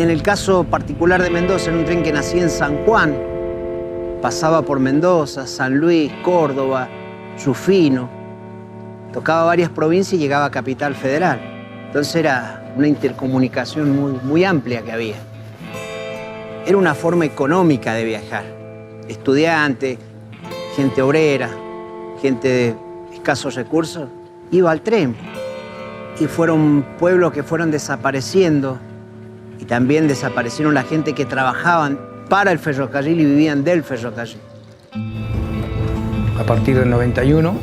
En el caso particular de Mendoza, en un tren que nacía en San Juan, pasaba por Mendoza, San Luis, Córdoba, Rufino, tocaba varias provincias y llegaba a Capital Federal. Entonces era una intercomunicación muy amplia que había. Era una forma económica de viajar. Estudiantes, gente obrera, gente de escasos recursos, iba al tren. Y fueron pueblos que fueron desapareciendo y también desaparecieron la gente que trabajaban para el ferrocarril y vivían del ferrocarril. A partir del 91,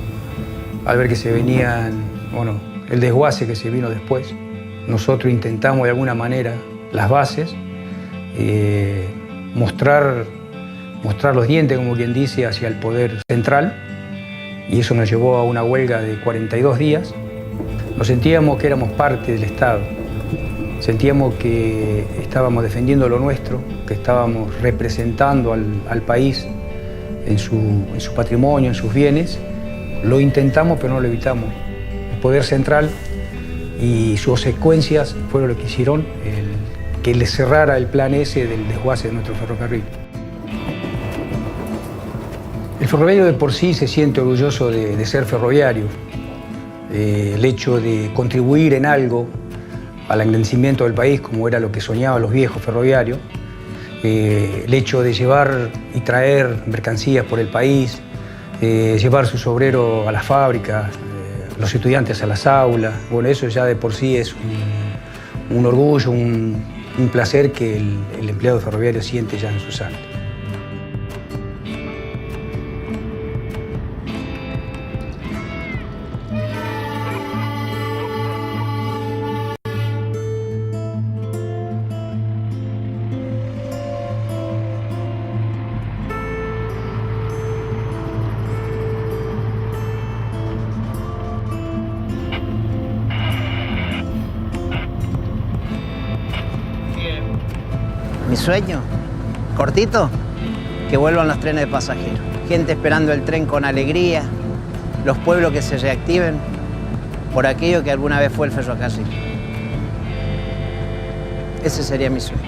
al ver que se venían, bueno, el desguace que se vino después, nosotros intentamos de alguna manera las bases, mostrar los dientes, como quien dice, hacia el poder central, y eso nos llevó a una huelga de 42 días. Nos sentíamos que éramos parte del Estado, sentíamos que estábamos defendiendo lo nuestro, que estábamos representando al país en su patrimonio, en sus bienes. Lo intentamos, pero no lo evitamos. El poder central y sus secuencias fueron lo que hicieron que le cerrara el plan ese del desguace de nuestro ferrocarril. El ferroviario de por sí se siente orgulloso de ser ferroviario. El hecho de contribuir en algo al engrandecimiento del país, como era lo que soñaban los viejos ferroviarios, el hecho de llevar y traer mercancías por el país, llevar sus obreros a las fábricas, los estudiantes a las aulas, bueno, eso ya de por sí es un orgullo, un placer que el empleado ferroviario siente ya en su sangre. Mi sueño, cortito, que vuelvan los trenes de pasajeros. Gente esperando el tren con alegría, los pueblos que se reactiven por aquello que alguna vez fue el ferrocarril. Ese sería mi sueño.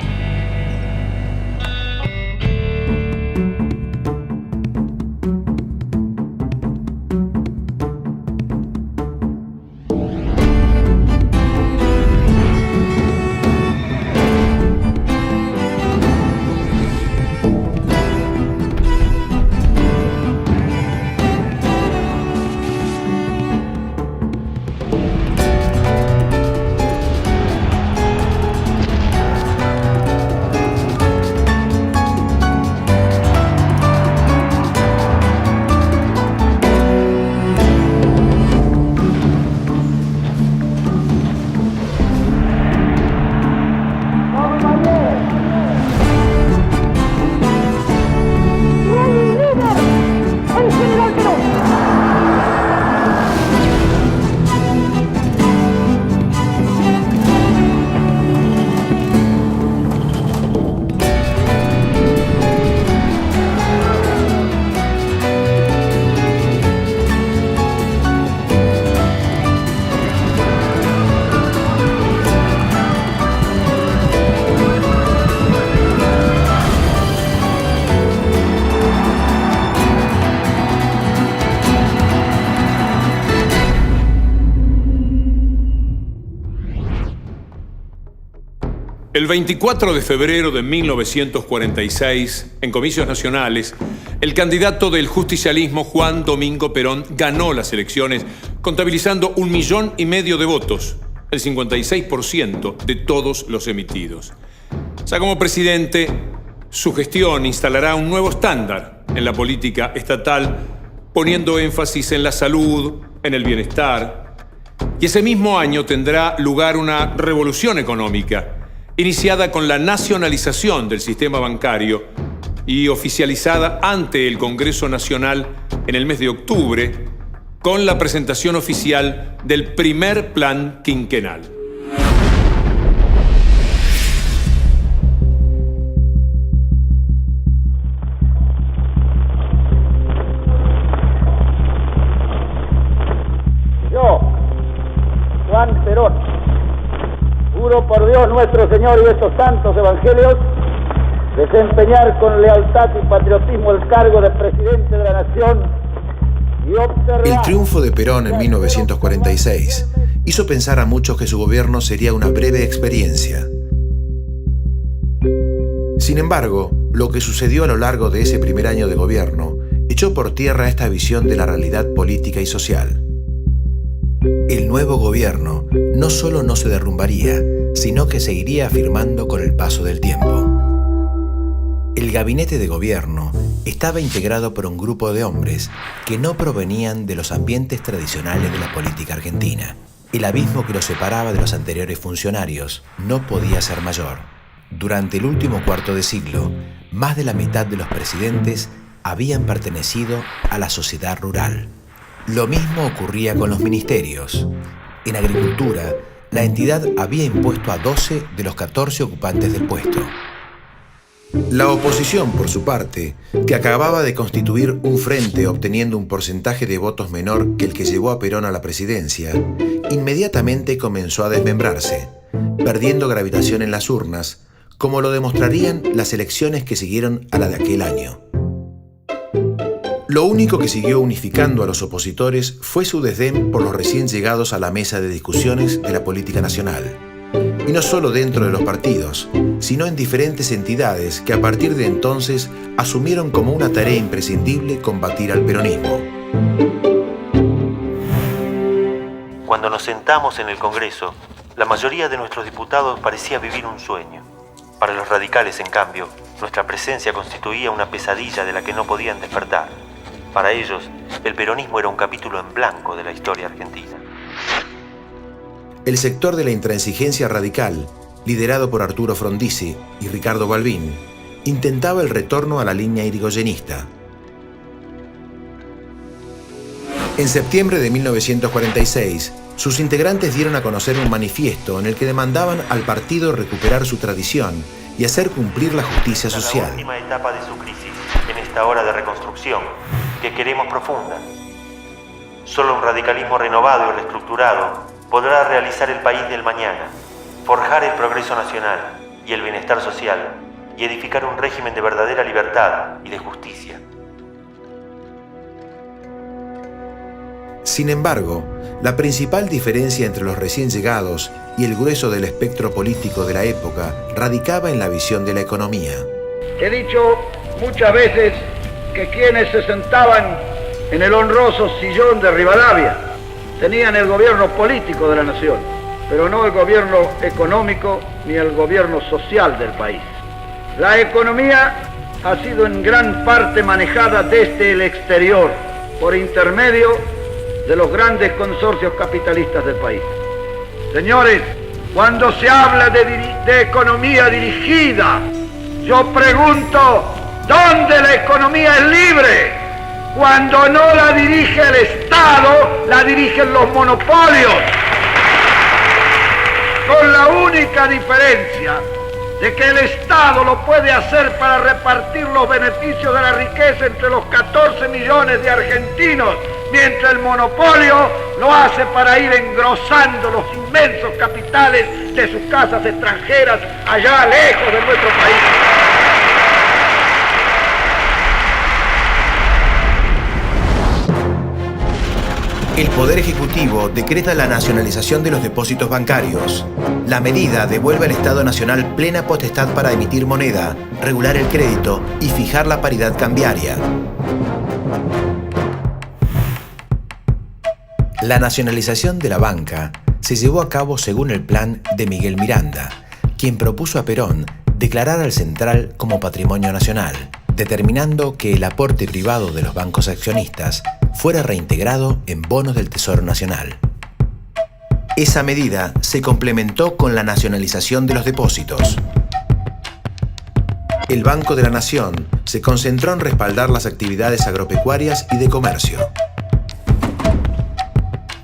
El 24 de febrero de 1946, en comicios nacionales, el candidato del justicialismo, Juan Domingo Perón, ganó las elecciones contabilizando 1,5 millones de votos, el 56% de todos los emitidos. Ya como presidente, su gestión instalará un nuevo estándar en la política estatal, poniendo énfasis en la salud, en el bienestar. Y ese mismo año tendrá lugar una revolución económica, iniciada con la nacionalización del sistema bancario y oficializada ante el Congreso Nacional en el mes de octubre, con la presentación oficial del primer plan quinquenal. Yo, Juan Perón, juro por Dios Dios nuestro Señor y de estos santos evangelios, desempeñar con lealtad y patriotismo el cargo de presidente de la nación y observar... El triunfo de Perón en 1946 hizo pensar a muchos que su gobierno sería una breve experiencia. Sin embargo, lo que sucedió a lo largo de ese primer año de gobierno echó por tierra esta visión de la realidad política y social. El nuevo gobierno no solo no se derrumbaría, sino que seguiría afirmando con el paso del tiempo. El gabinete de gobierno estaba integrado por un grupo de hombres que no provenían de los ambientes tradicionales de la política argentina. El abismo que los separaba de los anteriores funcionarios no podía ser mayor. Durante el último cuarto de siglo, más de la mitad de los presidentes habían pertenecido a la sociedad rural. Lo mismo ocurría con los ministerios. En agricultura, la entidad había impuesto a 12 de los 14 ocupantes del puesto. La oposición, por su parte, que acababa de constituir un frente obteniendo un porcentaje de votos menor que el que llevó a Perón a la presidencia, inmediatamente comenzó a desmembrarse, perdiendo gravitación en las urnas, como lo demostrarían las elecciones que siguieron a la de aquel año. Lo único que siguió unificando a los opositores fue su desdén por los recién llegados a la mesa de discusiones de la política nacional. Y no solo dentro de los partidos, sino en diferentes entidades que a partir de entonces asumieron como una tarea imprescindible combatir al peronismo. Cuando nos sentamos en el Congreso, la mayoría de nuestros diputados parecía vivir un sueño. Para los radicales, en cambio, nuestra presencia constituía una pesadilla de la que no podían despertar. Para ellos, el peronismo era un capítulo en blanco de la historia argentina. El sector de la intransigencia radical, liderado por Arturo Frondizi y Ricardo Balbín, intentaba el retorno a la línea irigoyenista. En septiembre de 1946, sus integrantes dieron a conocer un manifiesto en el que demandaban al partido recuperar su tradición y hacer cumplir la justicia social. La última etapa de su crisis, en esta hora de reconstrucción, que queremos profunda. Solo un radicalismo renovado y reestructurado podrá realizar el país del mañana, forjar el progreso nacional y el bienestar social y edificar un régimen de verdadera libertad y de justicia. Sin embargo, la principal diferencia entre los recién llegados y el grueso del espectro político de la época radicaba en la visión de la economía. He dicho muchas veces que quienes se sentaban en el honroso sillón de Rivadavia tenían el gobierno político de la nación, pero no el gobierno económico ni el gobierno social del país. La economía ha sido en gran parte manejada desde el exterior, por intermedio de los grandes consorcios capitalistas del país. Señores, cuando se habla de economía dirigida, yo pregunto, ¿dónde la economía es libre? Cuando no la dirige el Estado, la dirigen los monopolios. Con la única diferencia de que el Estado lo puede hacer para repartir los beneficios de la riqueza entre los 14 millones de argentinos, mientras el monopolio lo hace para ir engrosando los inmensos capitales de sus casas extranjeras allá lejos de nuestro país. El Poder Ejecutivo decreta la nacionalización de los depósitos bancarios. La medida devuelve al Estado Nacional plena potestad para emitir moneda, regular el crédito y fijar la paridad cambiaria. La nacionalización de la banca se llevó a cabo según el plan de Miguel Miranda, quien propuso a Perón declarar al Central como patrimonio nacional, determinando que el aporte privado de los bancos accionistas fuera reintegrado en bonos del Tesoro Nacional. Esa medida se complementó con la nacionalización de los depósitos. El Banco de la Nación se concentró en respaldar las actividades agropecuarias y de comercio.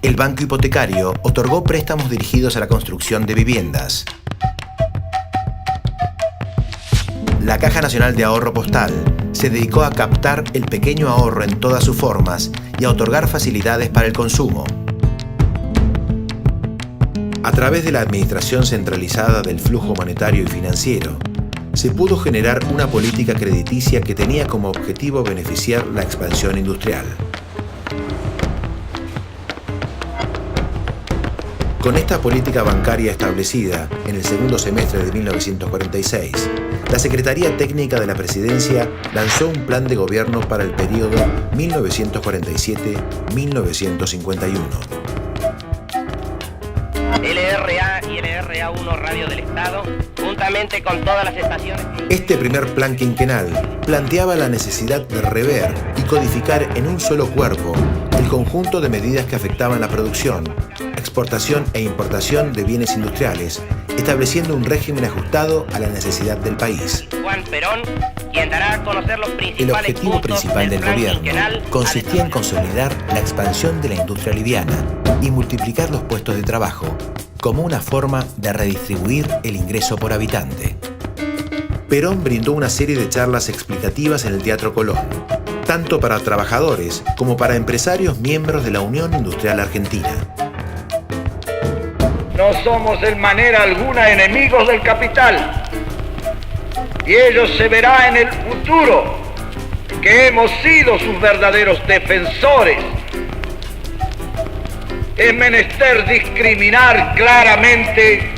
El Banco Hipotecario otorgó préstamos dirigidos a la construcción de viviendas. La Caja Nacional de Ahorro Postal se dedicó a captar el pequeño ahorro en todas sus formas y a otorgar facilidades para el consumo. A través de la administración centralizada del flujo monetario y financiero, se pudo generar una política crediticia que tenía como objetivo beneficiar la expansión industrial. Con esta política bancaria establecida en el segundo semestre de 1946, la Secretaría Técnica de la Presidencia lanzó un plan de gobierno para el periodo 1947-1951. LRA y LRA1 Radio del Estado, juntamente con todas las estaciones... Este primer plan quinquenal planteaba la necesidad de rever y codificar en un solo cuerpo el conjunto de medidas que afectaban la producción, exportación e importación de bienes industriales, estableciendo un régimen ajustado a la necesidad del país. Juan Perón, quien dará a conocer los principales El objetivo principal del gobierno consistía en consolidar la expansión de la industria liviana y multiplicar los puestos de trabajo como una forma de redistribuir el ingreso por habitante. Perón brindó una serie de charlas explicativas en el Teatro Colón, tanto para trabajadores como para empresarios miembros de la Unión Industrial Argentina. No somos en manera alguna enemigos del capital, y ello se verá en el futuro, que hemos sido sus verdaderos defensores. Es menester discriminar claramente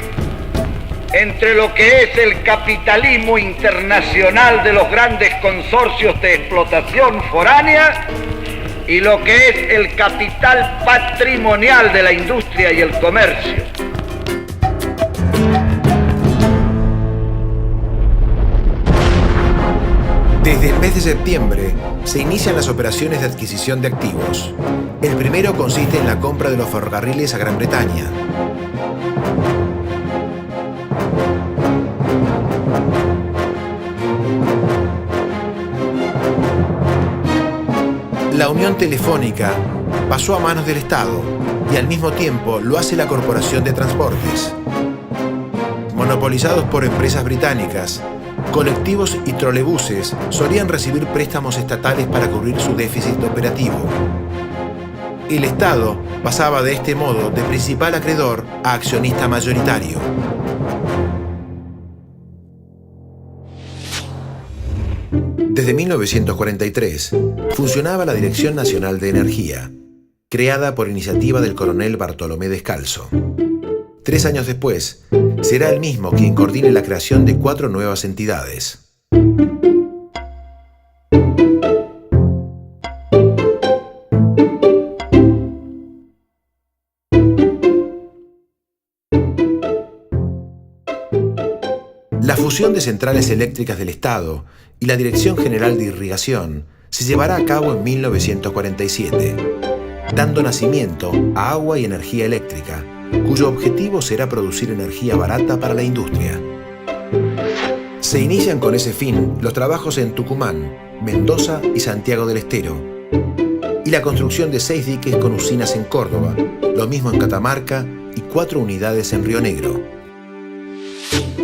entre lo que es el capitalismo internacional de los grandes consorcios de explotación foránea y lo que es el capital patrimonial de la industria y el comercio. Desde el mes de septiembre se inician las operaciones de adquisición de activos. El primero consiste en la compra de los ferrocarriles a Gran Bretaña. La Unión Telefónica pasó a manos del Estado y al mismo tiempo lo hace la Corporación de Transportes. Monopolizados por empresas británicas, colectivos y trolebuses solían recibir préstamos estatales para cubrir su déficit operativo. El Estado pasaba de este modo de principal acreedor a accionista mayoritario. Desde 1943 funcionaba la Dirección Nacional de Energía, creada por iniciativa del coronel Bartolomé Descalzo. 3 años después, será él mismo quien coordine la creación de 4 nuevas entidades. La fusión de centrales eléctricas del Estado y la Dirección General de Irrigación se llevará a cabo en 1947, dando nacimiento a Agua y Energía Eléctrica, cuyo objetivo será producir energía barata para la industria. Se inician con ese fin los trabajos en Tucumán, Mendoza y Santiago del Estero, y la construcción de 6 diques con usinas en Córdoba, lo mismo en Catamarca y 4 unidades en Río Negro.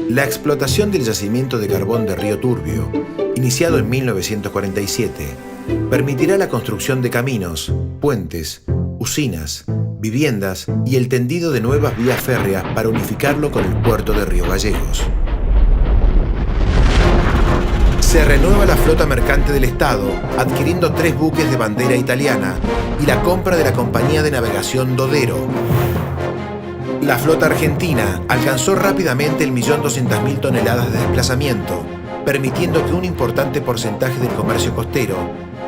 La explotación del yacimiento de carbón de Río Turbio, iniciado en 1947, permitirá la construcción de caminos, puentes, usinas, viviendas y el tendido de nuevas vías férreas para unificarlo con el puerto de Río Gallegos. Se renueva la flota mercante del Estado, adquiriendo 3 buques de bandera italiana y la compra de la compañía de navegación Dodero. La flota argentina alcanzó rápidamente el 1.200.000 toneladas de desplazamiento, permitiendo que un importante porcentaje del comercio costero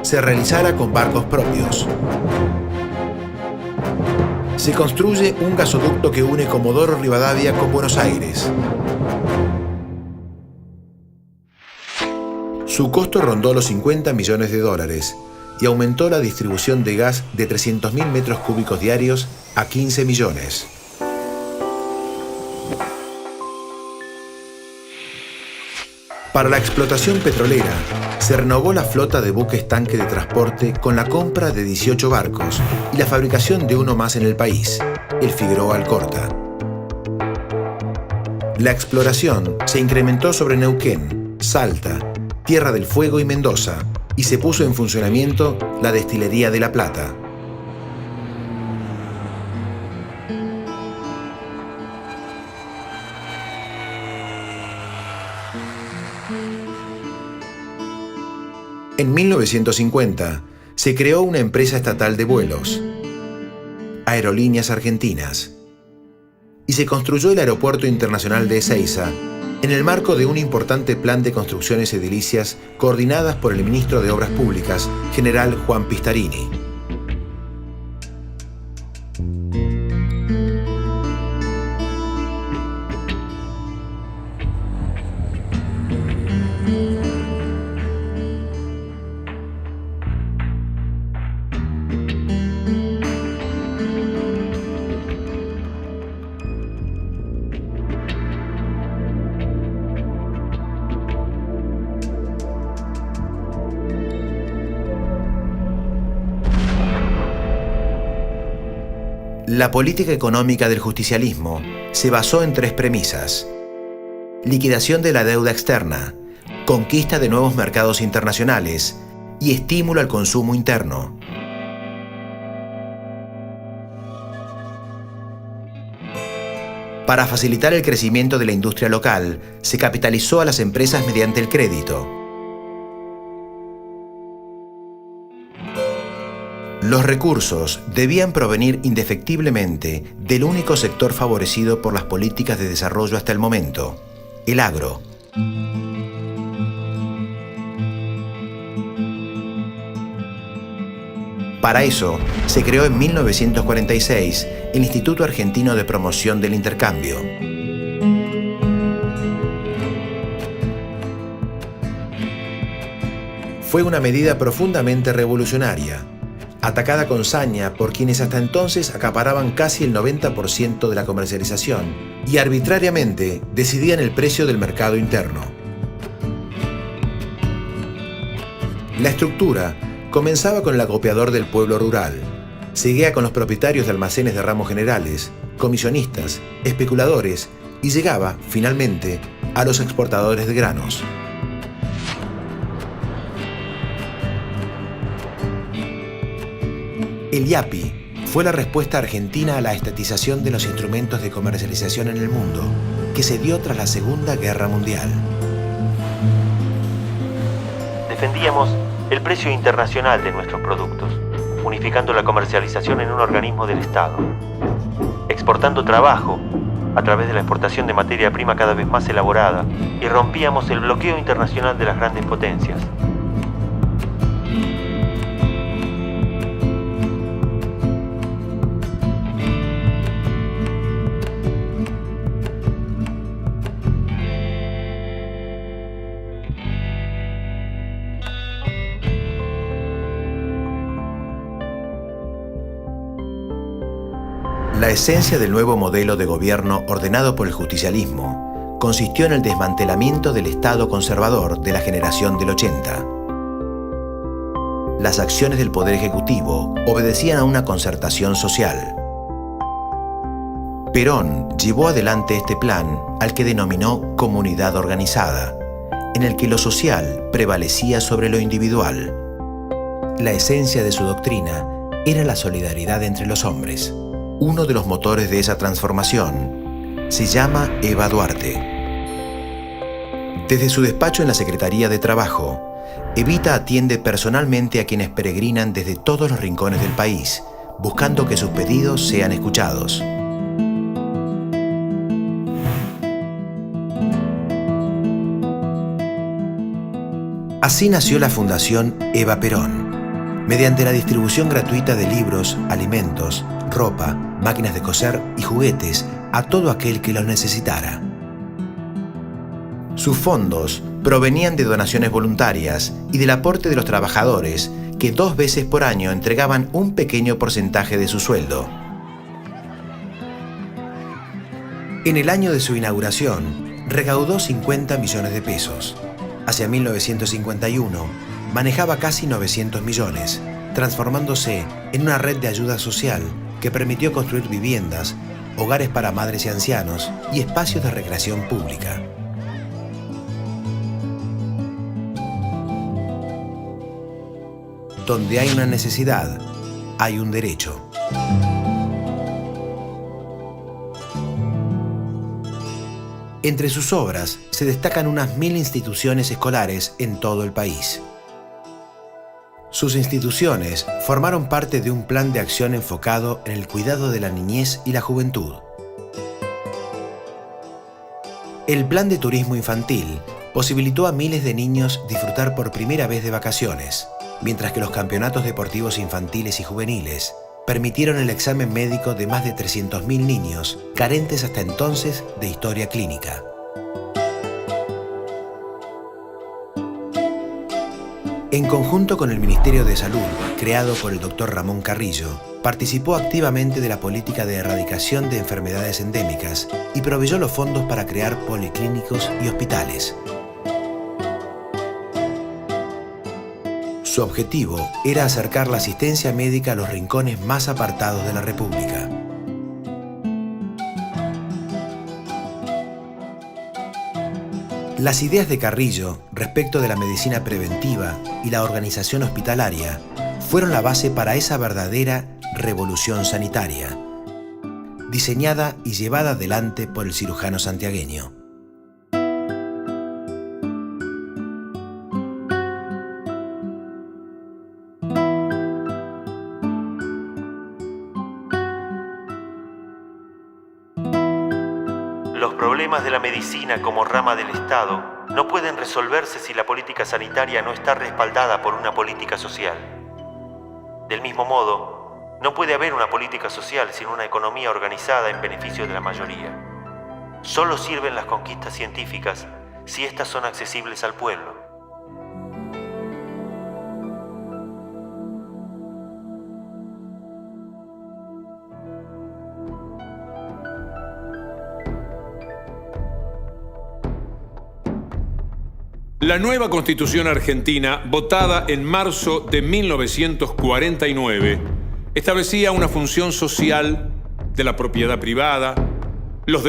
se realizara con barcos propios. Se construye un gasoducto que une Comodoro Rivadavia con Buenos Aires. Su costo rondó los $50 millones y aumentó la distribución de gas de 300.000 metros cúbicos diarios a 15 millones. Para la explotación petrolera, se renovó la flota de buques tanque de transporte con la compra de 18 barcos y la fabricación de uno más en el país, el Figueroa Alcorta. La exploración se incrementó sobre Neuquén, Salta, Tierra del Fuego y Mendoza, y se puso en funcionamiento la destilería de La Plata. En 1950 se creó una empresa estatal de vuelos, Aerolíneas Argentinas, y se construyó el Aeropuerto Internacional de Ezeiza en el marco de un importante plan de construcciones edilicias coordinadas por el ministro de Obras Públicas, general Juan Pistarini. La política económica del justicialismo se basó en tres premisas: liquidación de la deuda externa, conquista de nuevos mercados internacionales y estímulo al consumo interno. Para facilitar el crecimiento de la industria local, se capitalizó a las empresas mediante el crédito. Los recursos debían provenir indefectiblemente del único sector favorecido por las políticas de desarrollo hasta el momento, el agro. Para eso, se creó en 1946 el Instituto Argentino de Promoción del Intercambio. Fue una medida profundamente revolucionaria, atacada con saña por quienes hasta entonces acaparaban casi el 90% de la comercialización y arbitrariamente decidían el precio del mercado interno. La estructura comenzaba con el acopiador del pueblo rural, seguía con los propietarios de almacenes de ramos generales, comisionistas, especuladores y llegaba, finalmente, a los exportadores de granos. El IAPI fue la respuesta argentina a la estatización de los instrumentos de comercialización en el mundo, que se dio tras la Segunda Guerra Mundial. Defendíamos el precio internacional de nuestros productos, unificando la comercialización en un organismo del Estado, exportando trabajo a través de la exportación de materia prima cada vez más elaborada, y rompíamos el bloqueo internacional de las grandes potencias. La esencia del nuevo modelo de gobierno ordenado por el justicialismo consistió en el desmantelamiento del Estado conservador de la generación del 80. Las acciones del Poder Ejecutivo obedecían a una concertación social. Perón llevó adelante este plan al que denominó comunidad organizada, en el que lo social prevalecía sobre lo individual. La esencia de su doctrina era la solidaridad entre los hombres. Uno de los motores de esa transformación se llama Eva Duarte. Desde su despacho en la Secretaría de Trabajo, Evita atiende personalmente a quienes peregrinan desde todos los rincones del país, buscando que sus pedidos sean escuchados. Así nació la Fundación Eva Perón, mediante la distribución gratuita de libros, alimentos, ropa, máquinas de coser y juguetes a todo aquel que los necesitara. Sus fondos provenían de donaciones voluntarias y del aporte de los trabajadores, que 2 veces por año entregaban un pequeño porcentaje de su sueldo. En el año de su inauguración, recaudó 50 millones de pesos. Hacia 1951, manejaba casi 900 millones, transformándose en una red de ayuda social que permitió construir viviendas, hogares para madres y ancianos y espacios de recreación pública. Donde hay una necesidad, hay un derecho. Entre sus obras se destacan unas 1000 instituciones escolares en todo el país. Sus instituciones formaron parte de un plan de acción enfocado en el cuidado de la niñez y la juventud. El plan de turismo infantil posibilitó a miles de niños disfrutar por primera vez de vacaciones, mientras que los campeonatos deportivos infantiles y juveniles permitieron el examen médico de más de 300.000 niños carentes hasta entonces de historia clínica. En conjunto con el Ministerio de Salud, creado por el Dr. Ramón Carrillo, participó activamente de la política de erradicación de enfermedades endémicas y proveyó los fondos para crear policlínicos y hospitales. Su objetivo era acercar la asistencia médica a los rincones más apartados de la República. Las ideas de Carrillo respecto de la medicina preventiva y la organización hospitalaria fueron la base para esa verdadera revolución sanitaria, diseñada y llevada adelante por el cirujano santiagueño. Los problemas de la medicina como rama del Estado no pueden resolverse si la política sanitaria no está respaldada por una política social. Del mismo modo, no puede haber una política social sin una economía organizada en beneficio de la mayoría. Solo sirven las conquistas científicas si éstas son accesibles al pueblo. La nueva Constitución argentina, votada en marzo de 1949, establecía una función social de la propiedad privada, los derechos